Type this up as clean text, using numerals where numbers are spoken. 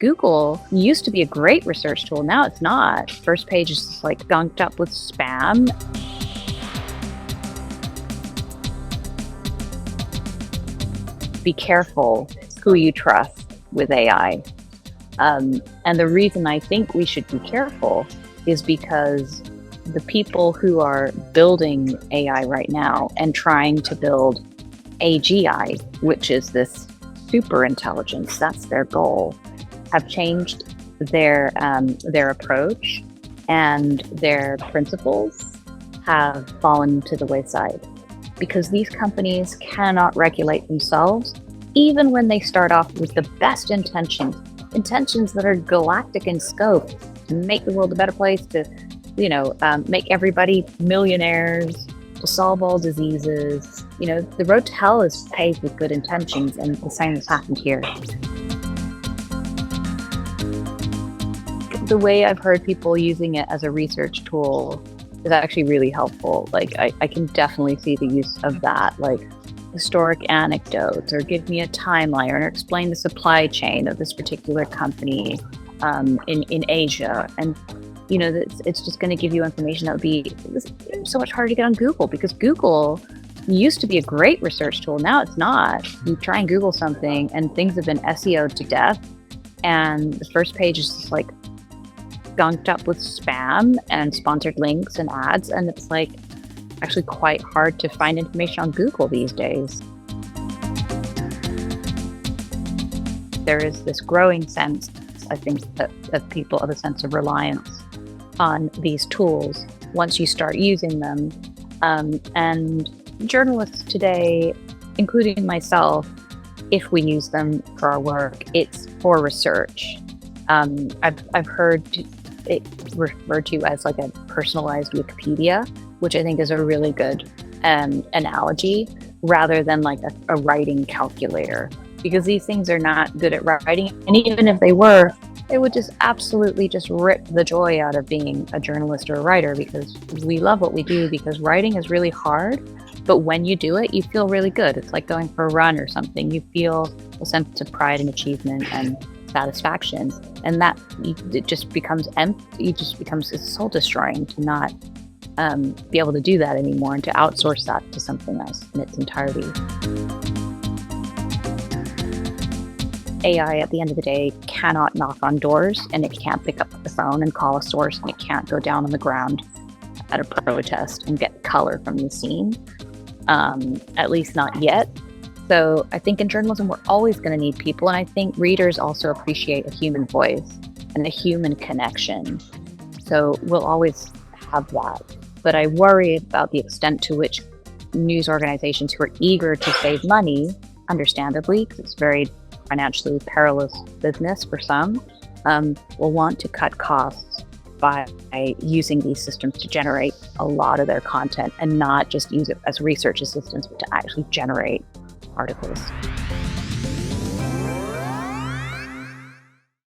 Google used to be a great research tool. Now it's not. First page is just like gunked up with spam. Be careful who you trust with AI. And the reason I think we should be careful is because the people who are building AI right now and trying to build AGI, which is this super intelligence, that's their goal, have changed their approach, and their principles have fallen to the wayside because these companies cannot regulate themselves, even when they start off with the best intentions that are galactic in scope to make the world a better place, to make everybody millionaires, to solve all diseases. The road to hell is paved with good intentions, and the same has happened here. The way I've heard people using it as a research tool is actually really helpful. Like I can definitely see the use of that, like historic anecdotes, or give me a timeline, or explain the supply chain of this particular company in Asia. And it's just going to give you information that would be so much harder to get on Google, because Google used to be a great research tool. Now it's not. You try and Google something and things have been SEO'd to death, and the first page is just like gunked up with spam and sponsored links and ads, and it's like actually quite hard to find information on Google these days. There is this growing sense, I think, that people have a sense of reliance on these tools once you start using them. And journalists today, including myself, if we use them for our work, it's for research. I've heard it referred to as like a personalized Wikipedia, which I think is a really good analogy, rather than like a writing calculator, because these things are not good at writing. And even if they were, it would just absolutely just rip the joy out of being a journalist or a writer, because we love what we do, because writing is really hard. But when you do it, you feel really good. It's like going for a run or something. You feel a sense of pride and achievement and satisfaction, and that it just becomes empty. It just becomes soul destroying to not be able to do that anymore, and to outsource that to something else in its entirety. AI at the end of the day cannot knock on doors, and it can't pick up the phone and call a source, and it can't go down on the ground at a protest and get color from the scene, at least not yet. So I think in journalism, we're always going to need people. And I think readers also appreciate a human voice and a human connection. So we'll always have that. But I worry about the extent to which news organizations who are eager to save money, understandably, because it's very financially perilous business for some, will want to cut costs by using these systems to generate a lot of their content, and not just use it as research assistants, but to actually generate articles.